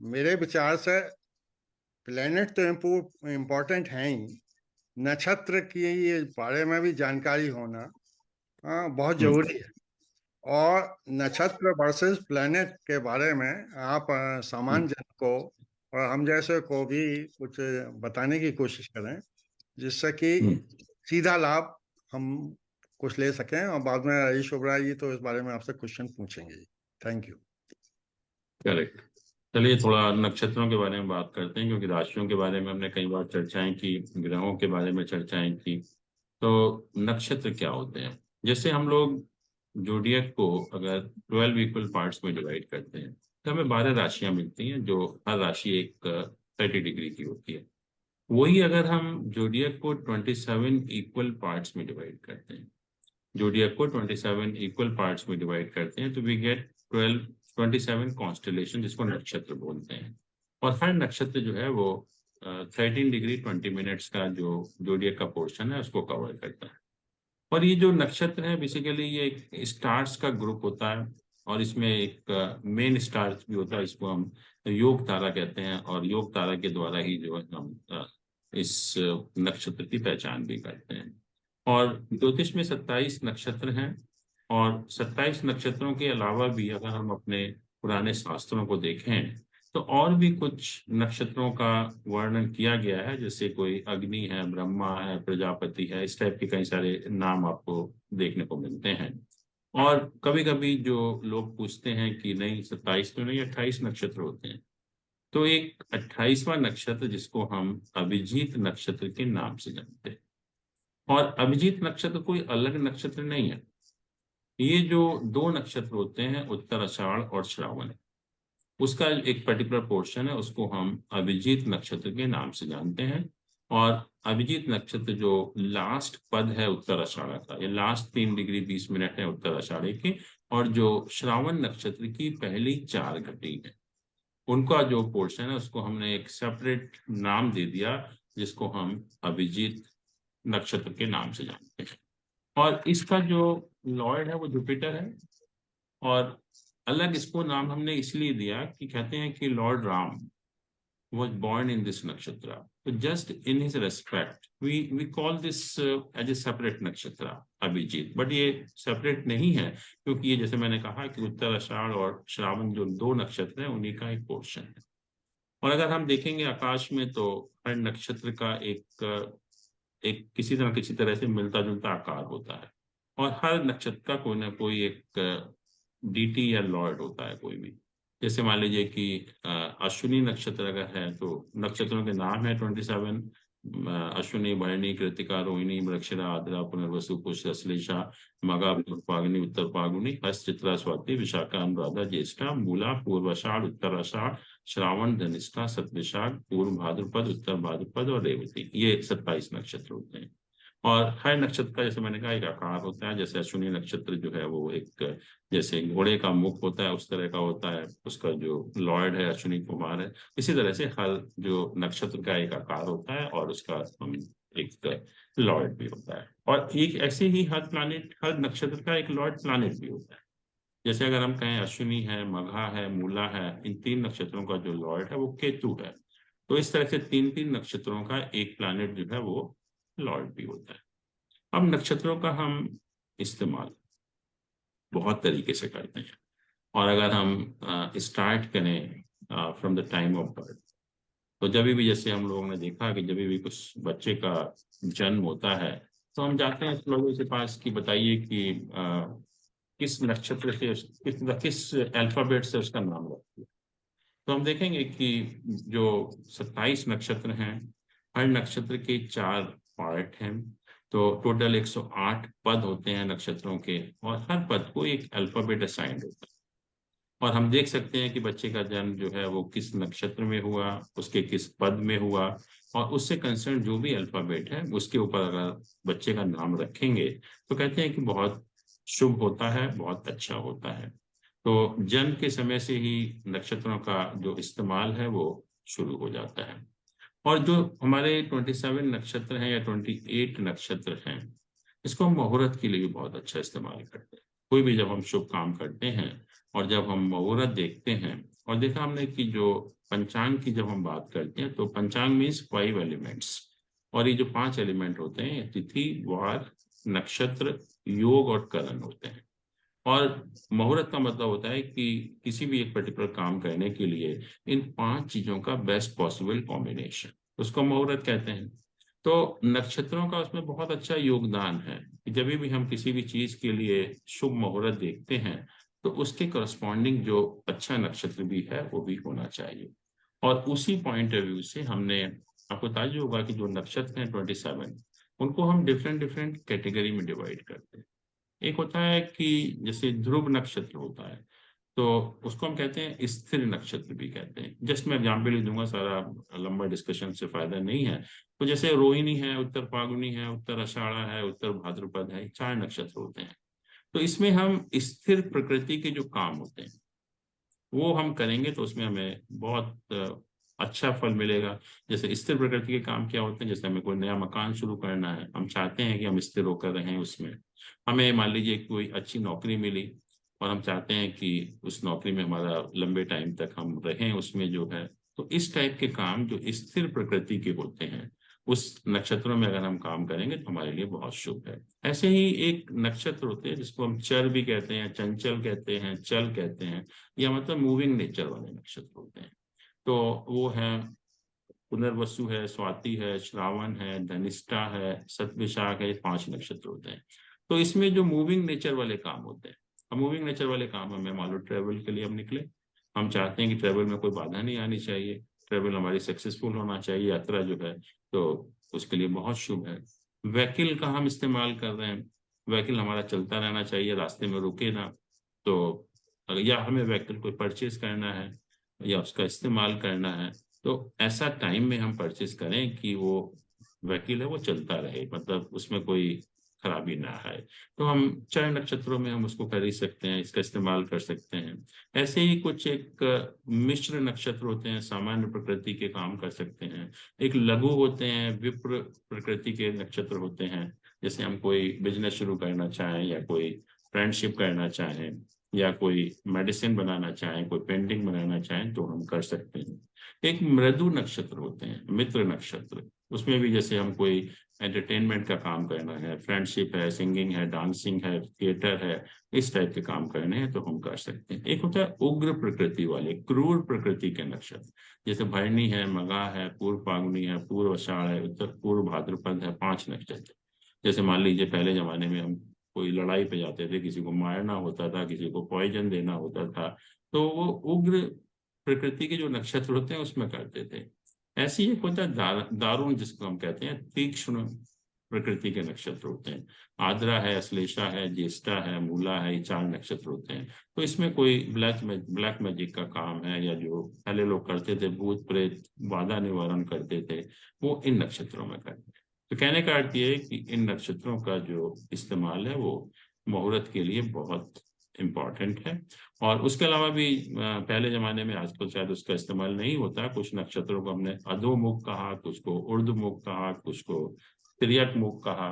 मेरे विचार से प्लेनेट तो इम्पोर्टेंट है ही, नक्षत्र की ये बारे में भी जानकारी होना बहुत हम्म। जरूरी है। और नक्षत्र वर्सेस प्लेनेट के बारे में आप हम्म। सामान्य जन को और हम जैसे को भी कुछ बताने की कोशिश करें, जिससे कि हम्म। सीधा लाभ हम कुछ ले सकें। और बाद में रईस ओबराय जी तो इस बारे में आपसे क्वेश्चन पूछेंगे। Thank you. करेक्ट। चलिए थोड़ा नक्षत्रों के बारे में बात करते हैं, क्योंकि राशियों के बारे में हमने कई बार चर्चाएं की, ग्रहों के बारे में चर्चाएं की। तो नक्षत्र क्या होते हैं? जैसे हम लोग जोडियक को अगर 12 इक्वल पार्ट्स में डिवाइड करते हैं तो हमें 12 राशियां मिलती हैं, जो हर राशि एक 30 डिग्री की होती है। वही अगर हम जोडियक को 27 इक्वल पार्ट्स में डिवाइड करते हैं, जोडियक को 27 इक्वल पार्ट्स में डिवाइड करते हैं, तो वी गेट 27 कॉन्स्टलेशन, जिसको नक्षत्र बोलते हैं। और हर नक्षत्र जो है वो 13 डिग्री 20 मिनट्स का जो जोडियक का पोर्शन है उसको कवर करता है। और ये जो नक्षत्र है बेसिकली ये एक स्टार्स का ग्रुप होता है, और इसमें एक मेन स्टार भी होता है, इसको हम योग तारा कहते हैं। और योग तारा के द्वारा ही जो है हम इस नक्षत्र की पहचान भी करते हैं। और ज्योतिष में 27 नक्षत्र हैं। और 27 नक्षत्रों के अलावा भी अगर हम अपने पुराने शास्त्रों को देखें तो और भी कुछ नक्षत्रों का वर्णन किया गया है, जैसे कोई अग्नि है, ब्रह्मा है, प्रजापति है, इस टाइप के कई सारे नाम आपको देखने को मिलते हैं। और कभी कभी जो लोग पूछते हैं कि नहीं 27 तो नहीं 28 नक्षत्र होते हैं, तो एक 28वां नक्षत्र जिसको हम अभिजीत नक्षत्र के नाम से जानते हैं। और अभिजीत नक्षत्र कोई अलग नक्षत्र नहीं है। ये जो दो नक्षत्र होते हैं उत्तर आषाढ़ और श्रावण, उसका एक पर्टिकुलर पोर्शन है, उसको हम अभिजीत नक्षत्र के नाम से जानते हैं। और अभिजीत नक्षत्र जो लास्ट पद है उत्तर आषाढ़ का, ये लास्ट 3 डिग्री 20 मिनट है उत्तर आषाढ़ की। और जो श्रावण नक्षत्र की पहली 4 घटी है, उनका जो पोर्शन है उसको हमने एक सेपरेट नाम दे दिया, जिसको हम अभिजीत नक्षत्र के नाम से जानते हैं। और इसका जो लॉर्ड है वो जुपिटर है। और अलग इसको नाम हमने इसलिए दिया कि कहते हैं कि Lord Ram was born in this nakshatra. So just in his respect, we call this as a separate nakshatra, Abhijit. But ये सेपरेट नहीं है, क्योंकि ये जैसे मैंने कहा कि उत्तर आषाढ़ और श्रावण जो दो नक्षत्र हैं उन्हीं का एक पोर्शन है। और अगर हम देखेंगे आकाश में तो हर नक्षत्र का एक किसी तरह से मिलता जुलता आकार होता है। और हर नक्षत्र का कोई ना कोई एक डीटी या लॉर्ड होता है कोई भी। जैसे मान लीजिए कि अश्विनी नक्षत्र अगर है तो नक्षत्रों के नाम है 27, अश्विनी, भरणी, कृतिका, रोहिणी, मृगशिरा, आद्रा, पुनर्वसु, पुष्य, श्लेषा, मगा, फाल्गुनी, उत्तर फाल्गुनी, हस्त, चित्रा, स्वाति, विशाखा, अनुराधा, ज्येष्ठा, मूला, पूर्वाषाढ़, उत्तराषाढ़, श्रावण, धनिष्ठा, शतविशाख, पूर्व भाद्रपद, उत्तर भाद्रपद और रेवती। ये 27 नक्षत्र होते हैं। और हर नक्षत्र का जैसे मैंने कहा एक आकार होता है। जैसे अश्विनी नक्षत्र जो है वो एक जैसे घोड़े का मुख होता है उस तरह का होता है, उसका जो लॉर्ड है अश्विनी कुमार है। इसी तरह से हर जो नक्षत्र का एक आकार होता है और उसका एक लॉर्ड भी होता है। और एक ऐसे ही हर प्लानिट, हर नक्षत्र का एक लॉर्ड प्लानिट भी होता है। जैसे अगर हम कहें अश्विनी है, मघा है, मूला है, इन 3 नक्षत्रों का जो लॉर्ड है वो केतु है। तो इस तरह से 3 3 नक्षत्रों का एक प्लानिट जो है वो लॉर्ड भी होता है। अब नक्षत्रों का हम इस्तेमाल बहुत तरीके से करते हैं। और अगर हम स्टार्ट करें from the time of birth, तो जब भी जैसे हम लोगों ने देखा कि जब भी कुछ बच्चे का जन्म होता है तो हम जाते हैं लोगों के पास कि बताइए कि किस नक्षत्र से किस अल्फाबेट से उसका नाम रखिए। तो हम देखेंगे कि जो 27 नक्षत्र हैं, हर नक्षत्र के 4 पार्ट हैं। तो टोटल 108 पद होते हैं नक्षत्रों के, और हर पद को एक अल्फाबेट असाइंड होता है। और हम देख सकते हैं कि बच्चे का जन्म जो है वो किस नक्षत्र में हुआ, उसके किस पद में हुआ, और उससे कंसर्न जो भी अल्फाबेट है उसके ऊपर अगर बच्चे का नाम रखेंगे तो कहते हैं कि बहुत शुभ होता है, बहुत अच्छा होता है। तो जन्म के समय से ही नक्षत्रों का जो इस्तेमाल है वो शुरू हो जाता है। और जो हमारे 27 नक्षत्र हैं या 28 नक्षत्र हैं, इसको हम मुहूर्त के लिए भी बहुत अच्छा इस्तेमाल करते हैं। कोई भी जब हम शुभ काम करते हैं और जब हम मुहूर्त देखते हैं, और देखा हमने कि जो पंचांग की जब हम बात करते हैं तो पंचांग मीन्स 5 एलिमेंट्स, और ये जो 5 एलिमेंट होते हैं तिथि, वार, नक्षत्र, योग और करण होते हैं। और मुहूर्त का मतलब होता है कि किसी भी एक पर्टिकुलर काम करने के लिए इन 5 चीजों का बेस्ट पॉसिबल कॉम्बिनेशन, उसको मुहूर्त कहते हैं। तो नक्षत्रों का उसमें बहुत अच्छा योगदान है कि जब भी हम किसी भी चीज के लिए शुभ मुहूर्त देखते हैं तो उसके करस्पॉन्डिंग जो अच्छा नक्षत्र भी है वो भी होना चाहिए। और उसी पॉइंट ऑफ व्यू से हमने, आपको ताज्जुब होगा कि जो नक्षत्र हैं 27, उनको हम डिफरेंट डिफरेंट कैटेगरी में डिवाइड करते हैं। एक होता है कि जैसे ध्रुव नक्षत्र होता है, तो उसको हम कहते हैं स्थिर नक्षत्र भी कहते हैं। जस्ट मैं एग्जाम्पल ही दूंगा, सारा लंबा डिस्कशन से फायदा नहीं है। तो जैसे रोहिणी है, उत्तर फाल्गुनी है, उत्तर आषाढ़ा है, उत्तर भाद्रपद है, 4 नक्षत्र होते हैं। तो इसमें हम स्थिर प्रकृति के जो काम होते हैं वो हम करेंगे तो उसमें हमें बहुत अच्छा फल मिलेगा। जैसे स्थिर प्रकृति के काम क्या होते हैं, जैसे हमें कोई नया मकान शुरू करना है, हम चाहते हैं कि हम स्थिर होकर रहें उसमें। हमें मान लीजिए कोई अच्छी नौकरी मिली और हम चाहते हैं कि उस नौकरी में हमारा लंबे टाइम तक हम रहें उसमें जो है। तो इस टाइप के काम जो स्थिर प्रकृति के होते हैं उस नक्षत्रों में अगर हम काम करेंगे तो हमारे लिए बहुत शुभ है। ऐसे ही एक नक्षत्र होते हैं जिसको हम चर भी कहते हैं, चंचल कहते हैं, चल कहते हैं, या मतलब मूविंग नेचर वाले नक्षत्र होते हैं। तो वो है पुनर्वसु है, स्वाति है, श्रावण है, धनिष्ठा है, सतविशाख है, ये 5 नक्षत्र होते हैं। तो इसमें जो मूविंग नेचर वाले काम होते हैं, अब मूविंग नेचर वाले काम हमें मान लो ट्रेवल के लिए हम निकले, हम चाहते हैं कि ट्रेवल में कोई बाधा नहीं आनी चाहिए, ट्रेवल हमारी सक्सेसफुल होना चाहिए, यात्रा जो है, तो उसके लिए बहुत शुभ है। व्हीकल का हम इस्तेमाल कर रहे हैं, व्हीकल हमारा चलता रहना चाहिए, रास्ते में रुके ना। तो या हमें व्हीकल कोई परचेज करना है या उसका इस्तेमाल करना है, तो ऐसा टाइम में हम परचेज करें कि वो व्हीकल है वो चलता रहे, मतलब उसमें कोई खराबी ना आए। तो हम 4 नक्षत्रों में हम उसको खरीद सकते हैं, इसका इस्तेमाल कर सकते हैं। ऐसे ही कुछ एक मिश्र नक्षत्र होते हैं, सामान्य प्रकृति के काम कर सकते हैं। एक लघु होते हैं, विप्र प्रकृति के नक्षत्र होते हैं। जैसे हम कोई बिजनेस शुरू करना चाहें या कोई फ्रेंडशिप करना चाहें या कोई मेडिसिन बनाना चाहें, कोई पेंटिंग बनाना चाहें तो हम कर सकते हैं। एक मृदु नक्षत्र होते हैं, मित्र नक्षत्र, उसमें भी जैसे हम कोई एंटरटेनमेंट का काम करना है, फ्रेंडशिप है, सिंगिंग है, डांसिंग है, थिएटर है, इस टाइप के काम करने हैं तो हम कर सकते हैं। एक होता है उग्र प्रकृति वाले, क्रूर प्रकृति के नक्षत्र, जैसे भरणी है, मघा है, पूर्व फाल्गुनी है, पूर्व आषाढ़ है, उत्तर पूर्व भाद्रपद है, 5 नक्षत्र। जैसे मान लीजिए पहले जमाने में हम कोई लड़ाई पे जाते थे, किसी को मारना होता था, किसी को पॉइजन देना होता था, तो वो उग्र प्रकृति के जो नक्षत्र होते हैं उसमें करते थे। ऐसे ही एक होता है दारुण, जिसको हम कहते हैं तीक्ष्ण प्रकृति के नक्षत्र होते हैं। आद्रा है, अश्लेषा है, ज्येष्ठा है, मूला है, ये 4 नक्षत्र होते हैं। तो इसमें कोई ब्लैक मैजिक का काम है, या जो पहले लोग करते थे, भूत प्रेत बाधा निवारण करते थे, वो इन नक्षत्रों में करते हैं। तो कहने का अर्थ ये है कि इन नक्षत्रों का जो इस्तेमाल है वो मुहूर्त के लिए बहुत इम्पॉर्टेंट है। और उसके अलावा भी पहले जमाने में, आजकल शायद उसका इस्तेमाल नहीं होता, कुछ नक्षत्रों को हमने अधोमुख कहा, कुछ को ऊर्ध्वमुख कहा, कुछ को तिर्यक मुख कहा।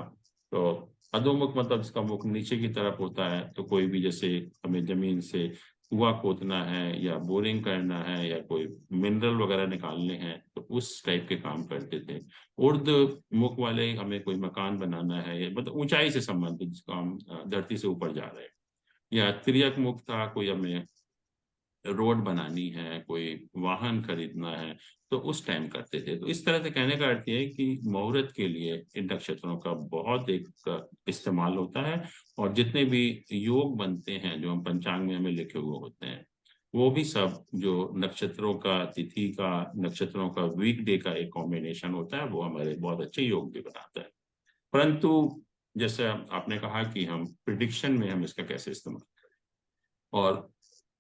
तो अधोमुख मतलब इसका मुख नीचे की तरफ होता है, तो कोई भी जैसे हमें जमीन से कुआं खोदना है या बोरिंग करना है या कोई मिनरल वगैरह निकालने हैं तो उस टाइप के काम करते थे। ऊर्ध्व मुख वाले हमें कोई मकान बनाना है, मतलब ऊंचाई से संबंधित, जिसको हम धरती से ऊपर जा रहे हैं। या तिर्यक मुख था, कोई हमें रोड बनानी है, कोई वाहन खरीदना है, तो उस टाइम करते थे। तो इस तरह से कहने का अर्थ ये है कि मुहूर्त के लिए इन नक्षत्रों का बहुत एक इस्तेमाल होता है। और जितने भी योग बनते हैं जो हम पंचांग में हमें लिखे हुए होते हैं, वो भी सब जो नक्षत्रों का, तिथि का, नक्षत्रों का वीक डे का एक कॉम्बिनेशन होता है, वो हमारे बहुत अच्छे योग भी बनाता है। परंतु जैसे आपने कहा कि हम प्रिडिक्शन में हम इसका कैसे इस्तेमाल, और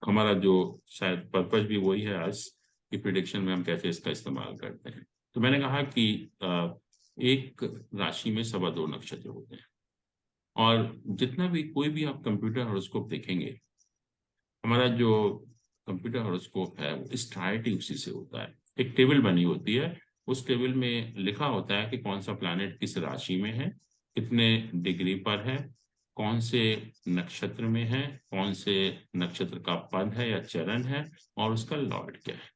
हमारा जो शायद पर्पज भी वही है आज कि प्रिडिक्शन में हम कैसे इसका इस्तेमाल करते हैं। तो मैंने कहा कि एक राशि में 2.25 नक्षत्र होते हैं, और जितना भी कोई भी आप कंप्यूटर हॉरोस्कोप देखेंगे, हमारा जो कंप्यूटर हॉरोस्कोप है वो स्टार्ट ही उसी से होता है। एक टेबल बनी होती है, उस टेबल में लिखा होता है कि कौन सा प्लैनेट किस राशि में है, कितने डिग्री पर है, कौन से नक्षत्र में है, कौन से नक्षत्र का पद है या चरण है, और उसका लॉर्ड क्या है।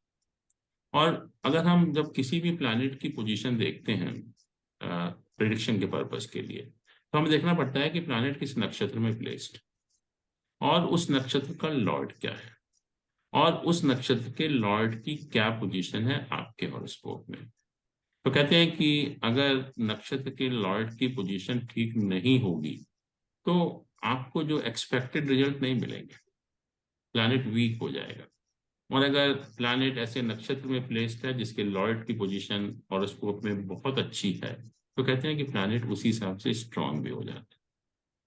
और अगर हम जब किसी भी प्लैनेट की पोजीशन देखते हैं प्रिडिक्शन के पर्पस के लिए, तो हमें देखना पड़ता है कि प्लैनेट किस नक्षत्र में प्लेस्ड, और उस नक्षत्र का लॉर्ड क्या है, और उस नक्षत्र के लॉर्ड की क्या पोजीशन है आपके हॉरोस्कोप में। तो कहते हैं कि अगर नक्षत्र के लॉर्ड की पोजीशन ठीक नहीं होगी तो आपको जो एक्सपेक्टेड रिजल्ट नहीं मिलेंगे, प्लैनेट वीक हो जाएगा। और अगर प्लैनेट ऐसे नक्षत्र में प्लेस्ड है जिसके लॉर्ड की पोजीशन हॉरोस्कोप में बहुत अच्छी है, तो कहते हैं कि प्लैनेट उसी हिसाब से स्ट्रांग भी हो जाता है।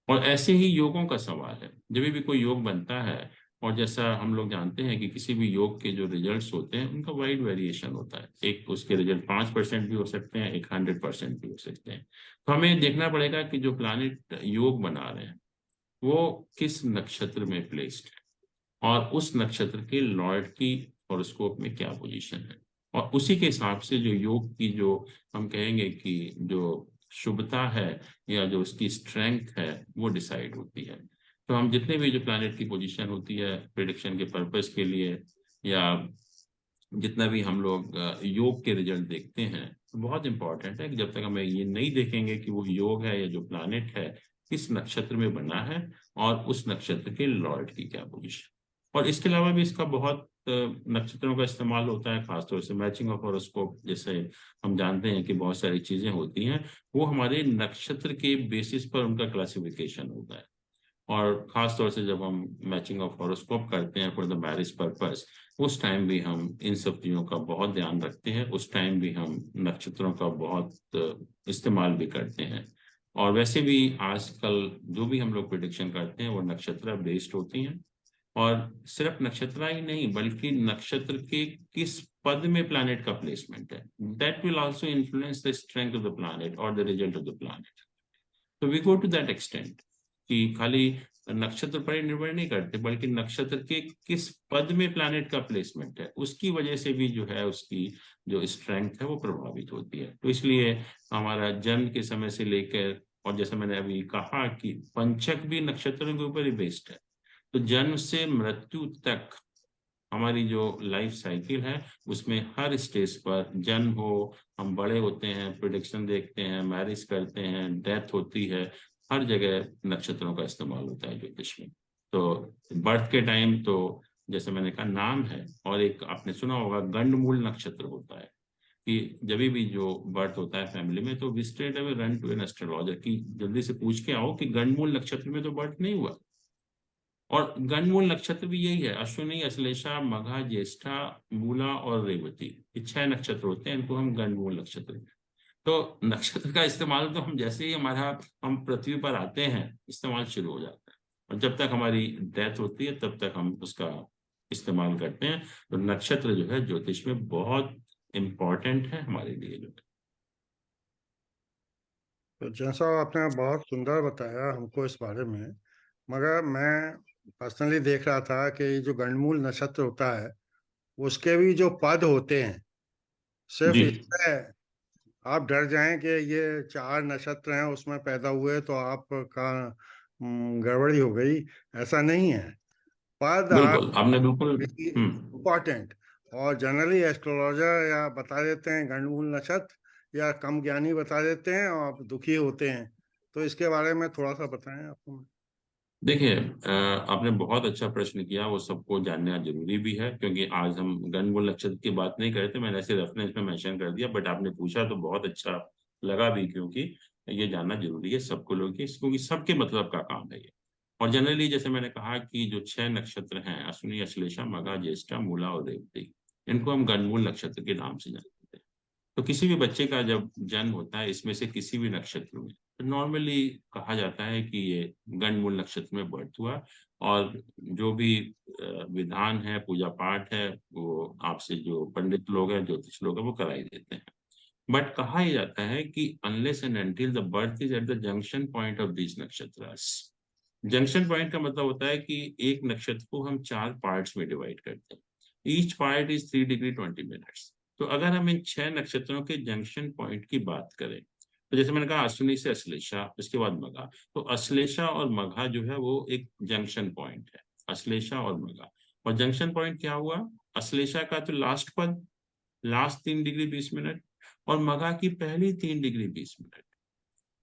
और ऐसे ही योगों का सवाल है, जब भी कोई योग बनता है, और जैसा हम लोग जानते हैं कि किसी भी योग के जो रिजल्ट्स होते हैं उनका वाइड वेरिएशन होता है, एक उसके रिजल्ट 5% भी हो सकते हैं, एक 100% भी हो सकते हैं। तो हमें देखना पड़ेगा कि जो प्लैनेट योग बना रहे हैं वो किस नक्षत्र में प्लेस्ड है, और उस नक्षत्र के लॉर्ड की हॉरोस्कोप में क्या पोजीशन है, और उसी के हिसाब से जो योग की जो हम कहेंगे कि जो शुभता है या जो उसकी स्ट्रेंथ है वो डिसाइड होती है। तो हम जितने भी जो प्लैनेट की पोजीशन होती है प्रिडिक्शन के पर्पस के लिए, या जितना भी हम लोग योग के रिजल्ट देखते हैं, तो बहुत इंपॉर्टेंट है कि जब तक हमें ये नहीं देखेंगे कि वो योग है या जो प्लैनेट है किस नक्षत्र में बना है और उस नक्षत्र के लॉर्ड की क्या पोजीशन। और इसके अलावा भी इसका बहुत नक्षत्रों का इस्तेमाल होता है, खासतौर से मैचिंग ऑफ हॉरोस्कोप, जैसे हम जानते हैं कि बहुत सारी चीजें होती हैं, वो हमारे नक्षत्र के बेसिस पर उनका क्लासिफिकेशन होता है। और खास तौर से जब हम मैचिंग ऑफ हॉरोस्कोप करते हैं फॉर द मैरिज पर्पस, उस टाइम भी हम इन सब चीज़ों का बहुत ध्यान रखते हैं, उस टाइम भी हम नक्षत्रों का बहुत इस्तेमाल भी करते हैं। और वैसे भी आजकल जो भी हम लोग प्रिडिक्शन करते हैं वो नक्षत्र बेस्ड होती हैं, और सिर्फ नक्षत्र ही नहीं बल्कि नक्षत्र के किस पद में प्लैनेट का प्लेसमेंट है, that will also influence the strength of the planet और the result of the planet. तो we go to that extent कि खाली नक्षत्र पर ही निर्भर नहीं करते, बल्कि नक्षत्र के किस पद में प्लैनेट का प्लेसमेंट है उसकी वजह से भी जो है उसकी जो स्ट्रेंथ है वो प्रभावित होती है। तो इसलिए हमारा जन्म के समय से लेकर, और जैसे मैंने अभी कहा कि पंचक भी नक्षत्रों के ऊपर ही बेस्ड है, तो जन्म से मृत्यु तक हमारी जो लाइफ साइकिल है उसमें हर स्टेज पर, जन्म हो, हम बड़े होते हैं, प्रिडिक्शन देखते हैं, मैरिज करते हैं, डेथ होती है, हर जगह नक्षत्रों का इस्तेमाल होता है ज्योतिष में। तो बर्थ के टाइम तो जैसे मैंने कहा नाम है, और एक आपने सुना होगा गंडमूल नक्षत्र होता है, कि जब भी जो बर्थ होता है फैमिली में तो we straight away run to an astrologer कि जल्दी से पूछ के आओ कि गंडमूल नक्षत्र में तो बर्थ नहीं हुआ। और गणमूल नक्षत्र भी यही है, अश्विनी, अश्लेषा, मघा, ज्येष्ठा, मूला और रेवती, ये 6 नक्षत्र होते हैं, इनको हम गणमूल नक्षत्र। तो नक्षत्र का इस्तेमाल तो हम जैसे ही हम पृथ्वी पर आते हैं इस्तेमाल शुरू हो जाता है, और जब तक हमारी डेथ होती है तब तक हम उसका इस्तेमाल करते हैं। तो नक्षत्र जो है ज्योतिष में बहुत इम्पोर्टेंट है हमारे लिए जो है। तो जैसा आपने बहुत सुंदर बताया हमको इस बारे में, मगर मैं पर्सनली देख रहा था कि ये जो गंडमूल नक्षत्र होता है उसके भी जो पद होते हैं, सिर्फ जी इसमें आप डर जाएं कि ये 4 नक्षत्र हैं उसमें पैदा हुए तो आपका गड़बड़ी हो गई, ऐसा नहीं है। पद आर बिल्कुल, आपने बिल्कुल। इम्पोर्टेंट, और जनरली एस्ट्रोलॉजर या बता देते हैं गंडमूल नक्षत्र, या कम ज्ञानी बता देते हैं और आप दुखी होते हैं। तो इसके बारे में थोड़ा सा बताएं आपको। देखिए, आपने बहुत अच्छा प्रश्न किया, वो सबको जानना जरूरी भी है, क्योंकि आज हम गणमूल नक्षत्र की बात नहीं कर रहे थे, मैंने ऐसे रेफरेंस में मेंशन कर दिया, बट आपने पूछा तो बहुत अच्छा लगा भी, क्योंकि ये जानना जरूरी है सबको लोग, क्योंकि सबके मतलब का काम है ये। और जनरली जैसे मैंने कहा कि जो 6 नक्षत्र हैं, अश्विनी, अश्लेषा, मघा, ज्येष्ठा, मूला और रेवती, इनको हम गणमूल नक्षत्र के नाम से जानते हैं। तो किसी भी बच्चे का जब जन्म होता है इसमें से किसी भी नक्षत्र में, तो नॉर्मली कहा जाता है कि ये गणमूल नक्षत्र में बर्थ हुआ, और जो भी विधान है, पूजा पाठ है, वो आपसे जो पंडित लोग हैं, ज्योतिष लोग हैं, वो कराई देते हैं। बट कहा यह जाता है कि unless and until the birth is at the junction point of this nakshatras. Junction point का मतलब होता है कि एक नक्षत्र को हम 4 पार्ट्स में डिवाइड करते हैं, each part is 3 degree 20 minutes. तो अगर हम इन 6 नक्षत्रों के जंक्शन पॉइंट की बात करें, तो जैसे मैंने कहा अश्विनी से अश्लेषा, उसके बाद मघा, तो अश्लेषा और मघा जो है वो एक जंक्शन पॉइंट है, अश्लेषा और मघा। और जंक्शन पॉइंट क्या हुआ, अश्लेषा का तो लास्ट पद, लास्ट 3 डिग्री 20 मिनट और मघा की पहली 3 डिग्री 20 मिनट।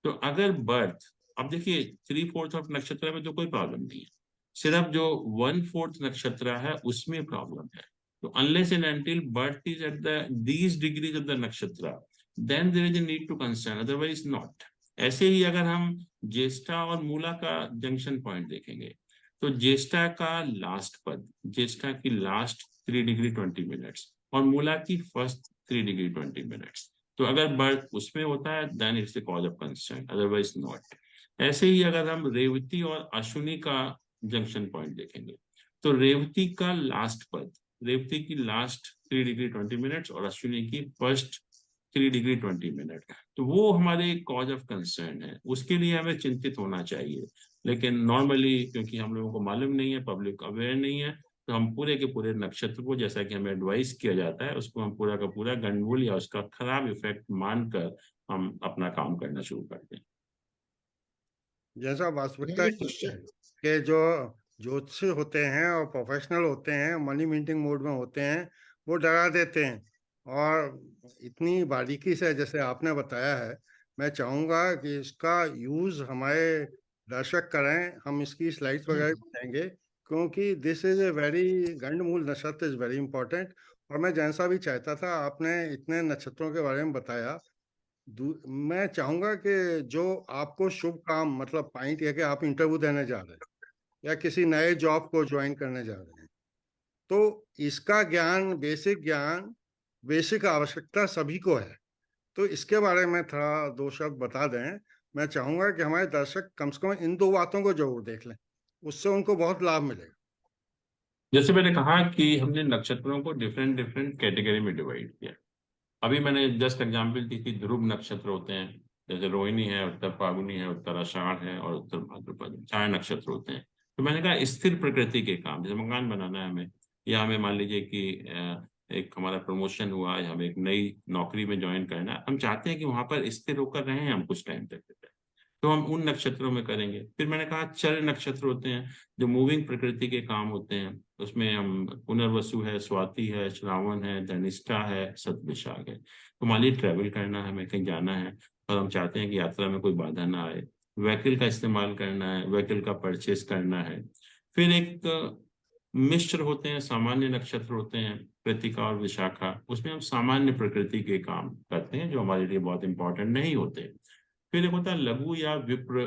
तो अगर बर्थ, अब देखिए 3/4 ऑफ नक्षत्र में तो कोई प्रॉब्लम नहीं है, सिर्फ जो 1/4 नक्षत्र है उसमें प्रॉब्लम है। तो unless and until birth is at the these degrees of the nakshatra, then there is a need to concern, otherwise not. ऐसे ही अगर हम ज्येष्ठा और मूला का जंक्शन पॉइंट देखेंगे, तो ज्येष्ठा का लास्ट पद, ज्येष्ठा की लास्ट 3 डिग्री 20 मिनट्स और मूला की फर्स्ट 3 डिग्री 20 मिनट्स, तो अगर बर्थ उसमें होता है then it's the cause of concern, otherwise not. ऐसे ही अगर हम रेवती और अश्विनी का जंक्शन पॉइंट देखेंगे, तो रेवती का लास्ट पद, रेवती की लास्ट 3 डिग्री 20 मिनट्स और अश्विनी की फर्स्ट 3 डिग्री 20 मिनट, तो वो हमारे कॉज ऑफ कंसर्न है, उसके लिए हमें चिंतित होना चाहिए। लेकिन नॉर्मली क्योंकि हम लोगों को मालूम नहीं है, पब्लिक अवेयर नहीं है, तो हम पूरे के पूरे नक्षत्र को, जैसा कि हमें एडवाइस किया जाता है, उसको हम पूरा का पूरा गंडमूल या उसका खराब इफेक्ट मानकर हम अपना काम करना शुरू करते हैं। जैसा वास्तविकता ये है कि जो ज्योतिषी होते हैं और प्रोफेशनल होते हैं, मनी मिंटिंग मोड में होते हैं, वो डरा देते हैं। और इतनी बारीकी से जैसे आपने बताया है, मैं चाहूंगा कि इसका यूज हमारे दर्शक करें। हम इसकी स्लाइड्स वगैरह भी देंगे, क्योंकि दिस इज ए वेरी गंडमूल नक्षत्र इज वेरी इंपॉर्टेंट। और मैं जैसा भी चाहता था, आपने इतने नक्षत्रों के बारे में बताया। मैं चाहूंगा कि जो आपको शुभ काम, मतलब पॉइंट है कि आप इंटरव्यू देने जा रहे हैं या किसी नए जॉब को ज्वाइन करने जा रहे हैं, तो इसका ज्ञान, बेसिक ज्ञान, बेसिक आवश्यकता सभी को है। तो इसके बारे में थोड़ा दो शब्द बता दें। मैं चाहूंगा कि हमारे दर्शक कम से कम इन दो बातों को जरूर देख लें, उससे उनको बहुत लाभ मिलेगा। जैसे मैंने कहा कि हमने नक्षत्रों को डिफरेंट डिफरेंट कैटेगरी में डिवाइड किया। अभी मैंने जस्ट एग्जाम्पल दी थी, ध्रुव नक्षत्र होते हैं, जैसे रोहिणी है, उत्तर फाल्गुनी है, उत्तर आषाढ़ है और उत्तर भाद्रपद, 4 नक्षत्र होते हैं। तो मैंने कहा स्थिर प्रकृति के काम, जैसे मकान बनाना है हमें, या हमें मान लीजिए कि एक हमारा प्रमोशन हुआ है, हमें एक नई नौकरी में ज्वाइन करना है, हम चाहते हैं कि वहां पर स्थिर होकर रहें हम कुछ टाइम तक, तो हम उन नक्षत्रों में करेंगे। फिर मैंने कहा चर नक्षत्र होते हैं जो मूविंग प्रकृति के काम होते हैं, उसमें हम पुनर्वसु है, स्वाति है, श्रावण है, धनिष्ठा है, शतभिषाग है। तो मान लीजिए ट्रेवल करना है, हमें कहीं जाना है और हम चाहते हैं कि यात्रा में कोई बाधा ना आए, व्हीकल का इस्तेमाल करना है, व्हीकल का परचेस करना है। फिर एक मिश्र होते हैं, सामान्य नक्षत्र होते हैं, कृतिका और विशाखा, उसमें हम सामान्य प्रकृति के काम करते हैं जो हमारे लिए बहुत इंपॉर्टेंट नहीं होते। फिर एक होता है लघु या विप्र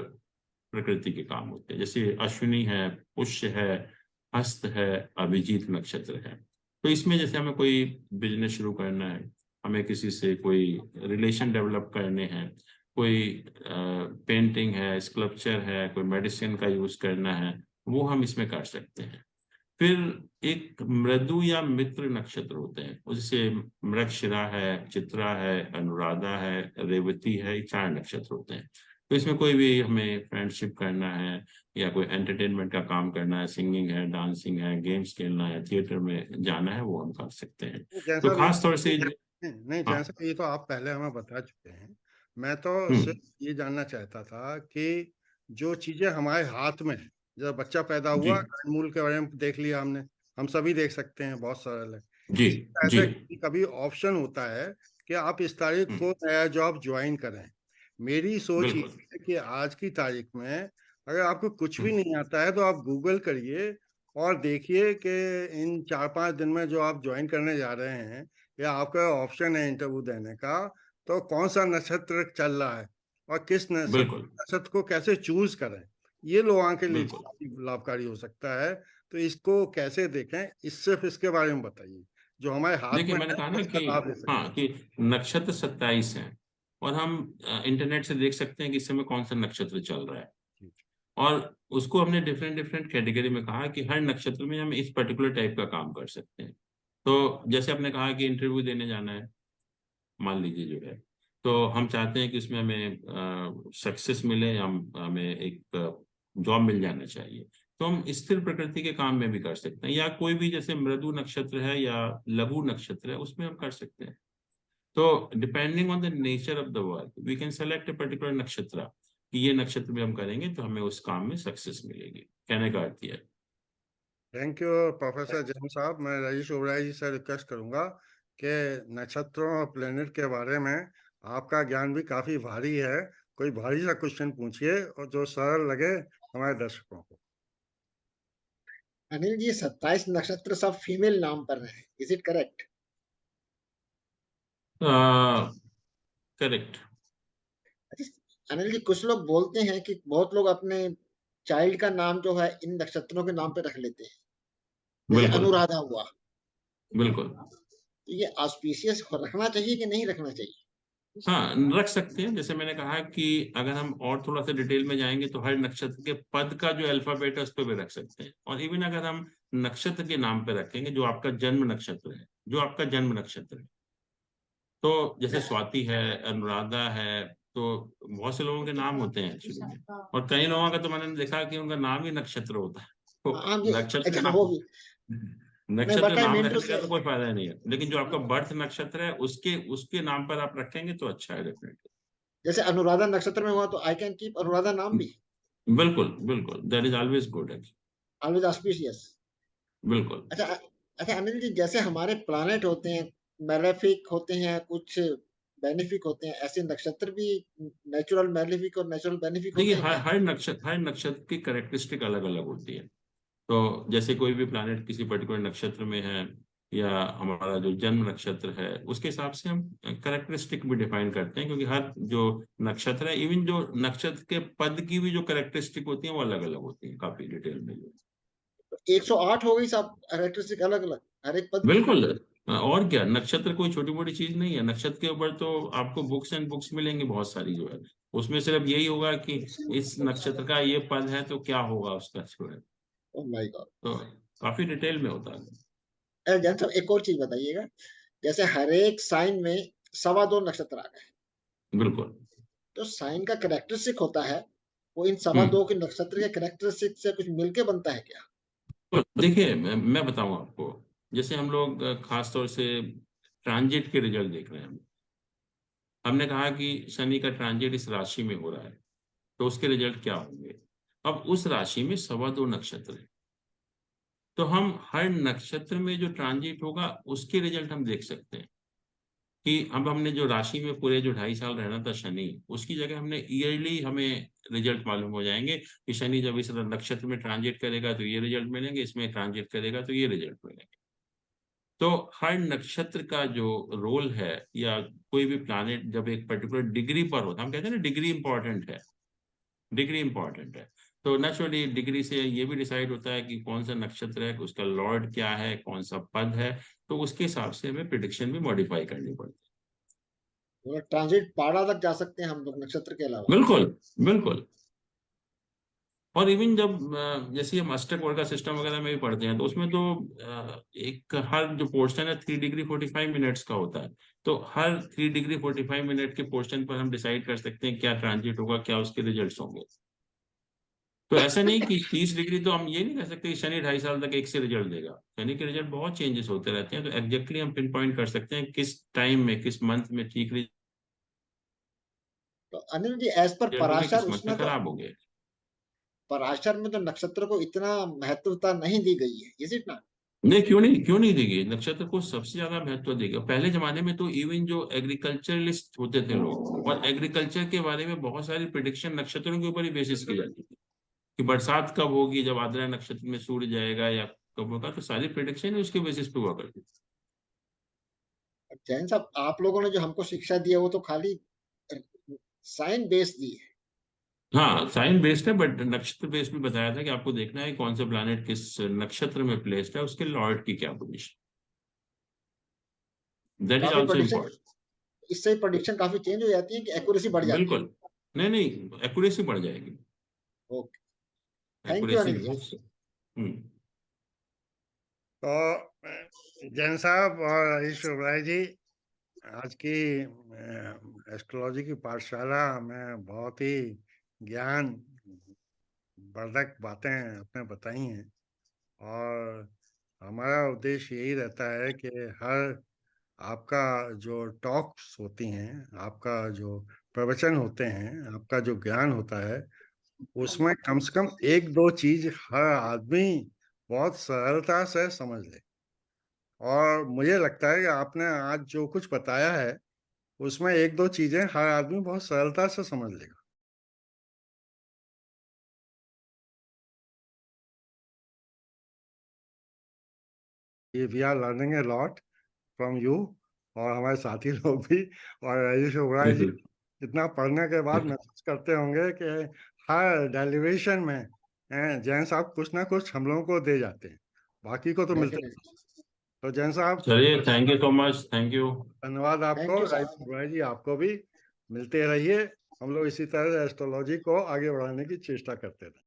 प्रकृति के काम होते हैं, जैसे अश्विनी है, पुष्य है, हस्त है, अभिजीत नक्षत्र है। तो इसमें जैसे हमें कोई बिजनेस शुरू करना है, हमें किसी से कोई रिलेशन डेवलप करने हैं, कोई पेंटिंग है, स्कल्पचर है, कोई मेडिसिन का यूज करना है, वो हम इसमें कर सकते हैं। फिर एक मृदु या मित्र नक्षत्र होते हैं, उससे मृगशिरा है, चित्रा है, अनुराधा है, रेवती है, ये 4 नक्षत्र होते हैं। तो इसमें कोई भी हमें फ्रेंडशिप करना है या कोई एंटरटेनमेंट का काम करना है, सिंगिंग है, डांसिंग है, गेम्स खेलना है, थिएटर में जाना है, वो हम कर सकते हैं। तो जैसा भी, खास तौर से नहीं, हाँ। जैसा ये तो आप पहले हमें बता चुके हैं। मैं तो हम्म। सिर्फ ये जानना चाहता था कि जो चीजें हमारे हाथ में है, जब बच्चा पैदा जी हुआ, मूल के बारे में देख लिया हमने, हम सभी देख सकते हैं, बहुत सरल है। जी इस तरह जी। से कभी ऑप्शन होता है कि आप इस तारीख को नया जॉब ज्वाइन करें। मेरी सोच ये बिल्कुल। है कि आज की तारीख में अगर आपको कुछ भी हम्म, नहीं आता है, तो आप गूगल करिए और देखिए कि इन 4-5 दिन में जो आप ज्वाइन करने जा रहे हैं, या आपका ऑप्शन है इंटरव्यू देने का, तो कौन सा नक्षत्र चल रहा है और किस बिल्कुल नक्षत्र को कैसे चूज करें, ये लोगों के लिए बिल्कुल। काफी लाभकारी हो सकता है। तो इसको कैसे देखें, इस सिर्फ इसके बारे में बताइए, जो हमारे हाथ देखिए में मैंने है कहा ना उसका कि लाभ ले सकते हाँ, कि नक्षत्र 27 हैं और हम इंटरनेट से देख सकते हैं कि इस समय कौन सा नक्षत्र चल रहा है। हैं। और उसको हमने डिफरेंट डिफरेंट कैटेगरी में कहा कि हर नक्षत्र में हम इस पर्टिकुलर टाइप का काम कर सकते हैं। तो जैसे आपने कहा कि इंटरव्यू देने जाना है, मान लीजिए जो है, तो हम चाहते हैं कि उसमें हमें सक्सेस मिले, हम हमें एक जॉब मिल जाना चाहिए, तो हम स्थिर प्रकृति के काम में भी कर सकते हैं, या कोई भी जैसे मृदु नक्षत्र है या लघु नक्षत्र है उसमें हम कर सकते हैं। तो depending on the nature of the work we can select a particular nakshatra, कि ये नक्षत्र में हम करेंगे तो हमें उस काम में सक्सेस मिलेगी, कहने का अर्थ ये है। थैंक यू प्रोफेसर जैन साहब। मैं रईस ओबराय जी से रिक्वेस्ट करूंगा कि नक्षत्रों और प्लेनेट के बारे में आपका ज्ञान भी काफी भारी है। कोई भारी सा क्वेश्चन पूछिए और जो सरल लगे हमारे दर्शकों को। अनिल जी, 27 नक्षत्र सब फीमेल नाम पर हैं, is it correct? Correct. Anil ji, कुछ लोग बोलते हैं कि बहुत लोग अपने चाइल्ड का नाम जो है इन नक्षत्रों के नाम पे रख लेते हैं, जैसे बिल्कुल अनुराधा हुआ। बिल्कुल। तो ये ऑस्पिशियस रखना चाहिए कि नहीं रखना चाहिए? हाँ, रख सकते हैं। जैसे मैंने कहा कि अगर हम और थोड़ा सा डिटेल में जाएंगे तो हर नक्षत्र के पद का जो अल्फाबेट है उस पर भी रख सकते हैं। और इवन अगर हम नक्षत्र के नाम पे रखेंगे, जो आपका जन्म नक्षत्र है, जो आपका जन्म नक्षत्र है, तो जैसे स्वाति है, अनुराधा है, तो बहुत से लोगों के नाम होते हैं एक्चुअली में। और कई लोगों का तो मैंने देखा कि उनका नाम ही नक्षत्र होता है। तो हाँ, ये नक्षत्र अच्छा, नाम, वो भी नहीं, नक्षत्र बट आई नाम मीन टू रखने का से, तो कोई फायदा नहीं है, लेकिन जो आपका बर्थ नक्षत्र है उसके उसके नाम पर आप रखेंगे तो अच्छा है डेफिनेटली। जैसे अनुराधा नक्षत्र में हुआ तो आई कैन कीप अनुराधा नाम भी, बिल्कुल बिल्कुल, दैट इज ऑलवेज गुड है। Always auspicious. बिल्कुल। अच्छा, अच्छा अनिल जी, जैसे हमारे प्लैनेट होते हैं, मैलेफिक होते हैं, कुछ बेनिफिक होते हैं, ऐसे नक्षत्र भी नेचुरल मैलेफिक और नेचुरल बेनिफिक देखिए, होते हैं क्या? हर नक्षत्र की कैरेक्टरिस्टिक अलग अलग होती है। तो जैसे कोई भी प्लैनेट किसी पर्टिकुलर नक्षत्र में है, या हमारा जो जन्म नक्षत्र है, उसके हिसाब से हम कैरेक्टरिस्टिक भी डिफाइन करते हैं, क्योंकि हर जो नक्षत्र है, इवन जो नक्षत्र के पद की भी जो कैरेक्टरिस्टिक होती है वो अलग अलग होती है काफी डिटेल में। 108 हो गई सब कैरेक्टरिस्टिक अलग अलग हर एक पद की। बिल्कुल। और क्या, नक्षत्र कोई छोटी मोटी चीज नहीं है। नक्षत्र के ऊपर तो आपको बुक्स एंड बुक्स मिलेंगी बहुत सारी जो है। उसमें सिर्फ यही होगा कि इस नक्षत्र का ये पद है तो क्या होगा उसका जो है। Oh my God. तो काफी डिटेल में होता है। जैन साहब, एक और चीज बताइएगा, जैसे हर एक साइन में 2.25 नक्षत्र आ गए, बिल्कुल। तो साइन का कैरेक्टरिस्टिक होता है, वो इन सवा हम्म। दो के नक्षत्र के कैरेक्टरिस्टिक से कुछ मिलके बनता है क्या? तो देखिए, मैं बताऊं आपको। जैसे हम लोग खास तौर से ट्रांजिट के रिजल्ट देख रहे हैं। हमने कहा कि शनि का ट्रांजिट इस राशि में हो रहा है, तो उसके रिजल्ट क्या होंगे। अब उस राशि में 2.25 नक्षत्र है, तो हम हर नक्षत्र में जो ट्रांजिट होगा उसके रिजल्ट हम देख सकते हैं। कि अब हमने जो राशि में पूरे जो 2.5 साल रहना था शनि, उसकी जगह हमने ईयरली हमें रिजल्ट मालूम हो जाएंगे कि शनि जब इस नक्षत्र में ट्रांजिट करेगा तो ये रिजल्ट मिलेंगे, इसमें ट्रांजिट करेगा तो ये रिजल्ट मिलेंगे। तो हर नक्षत्र का जो रोल है, या कोई भी प्लानेट जब एक पर्टिकुलर डिग्री पर होता है, हम कहते हैं ना डिग्री इंपॉर्टेंट है, डिग्री इंपॉर्टेंट है। तो नेचुरली डिग्री से ये भी डिसाइड होता है कि कौन सा नक्षत्र है, उसका लॉर्ड क्या है, कौन सा पद है। तो उसके हिसाब से हमें प्रिडिक्शन भी मॉडिफाई करनी पड़ती मतलब ट्रांजिट पाड़ा तक जा सकते हैं हम लोग नक्षत्र के है। अलावा? बिल्कुल बिल्कुल। और इवन जब जैसे हम अष्टक वर्ग का सिस्टम वगैरह में भी पढ़ते हैं, तो उसमें तो एक हर जो पोर्शन है 3 डिग्री 45 मिनट्स का होता है। तो हर 3 डिग्री 45 मिनट के पोर्शन पर हम डिसाइड कर सकते हैं क्या ट्रांजिट होगा, क्या उसके रिजल्ट्स होंगे। तो ऐसा नहीं कि 30 डिग्री, तो हम ये नहीं कह सकते कि शनि 2.5 साल तक एक से रिजल्ट देगा। शनि के रिजल्ट बहुत चेंजेस होते रहते हैं, तो एग्जैक्टली हम पिन पॉइंट कर सकते हैं किस टाइम में, किस मंथ में ठीक तो Anil ji, as per result होंगे, पराशर, किस मंथ उसमें में तो खराब होंगे। पराशर में तो नक्षत्र को इतना महत्वता नहीं दी गई है, इज इट ना? नहीं, क्यों नहीं देगी। नक्षत्र को सबसे ज्यादा महत्व देगा। पहले जमाने में तो इवन जो एग्रीकल्चरलिस्ट होते थे लोग, और एग्रीकल्चर के बारे में बहुत सारी प्रिडिक्शन नक्षत्रों के ऊपर ही बेसिस की जाती थी। कि बरसात कब होगी, जब आद्रा नक्षत्र में सूर्य जाएगा, या कब होगा, तो सारी प्रिडिक्शन उसके बेसिस पे हुआ करती थी। जैन साहब, आप लोगों ने जो हमको शिक्षा दी है वो तो खाली साइन बेस दी है। हाँ, साइन बेस्ड है, बट नक्षत्र बेस्ड भी बताया था कि आपको देखना है कौन सा प्लैनेट किस नक्षत्र में प्लेस्ड है, उसके लॉर्ड की क्या पोजीशन। दैट इज काफी ऑल्सो प्रोडिक्शन, इम्पोर्टेंट। इससे प्रोडिक्शन काफी चेंज हो जाती है कि एक्यूरेसी बढ़ जाती है? बिल्कुल। नहीं नहीं, एक्यूरेसी बढ़ जाएगी। Okay, thank you accuracy Anil ji. बहुत। हम्म। तो जैन साहब और हरीश राय जी, आज की एस्ट्रोलॉजी की पाठशाला में बहुत ही ज्ञान वर्धक बातें आपने बताई हैं। और हमारा उद्देश्य यही रहता है कि हर आपका जो टॉक्स होती हैं, आपका जो प्रवचन होते हैं, आपका जो ज्ञान होता है, उसमें कम से कम एक दो चीज हर आदमी बहुत सरलता से समझ ले। और मुझे लगता है कि आपने आज जो कुछ बताया है उसमें एक दो चीजें हर आदमी बहुत सरलता से समझ लेगा। ये we are learning a lot from you और हमारे साथी लोग भी। और राजेश ओबराय जी इतना पढ़ने के बाद महसूस करते होंगे कि हर डेरिवेशन में जैन साहब कुछ ना कुछ हम लोगों को दे जाते हैं, बाकी को तो मिलते नहीं। डेफिनेटली। तो जैन साहब चलिए, thank you so much, thank you. धन्यवाद आपको। थैंक यू राजेश साहब। ओबराय जी आपको भी। मिलते रहिए, हम लोग इसी तरह एस्ट्रोलॉजी को आगे बढ़ाने की चेष्टा करते रहे।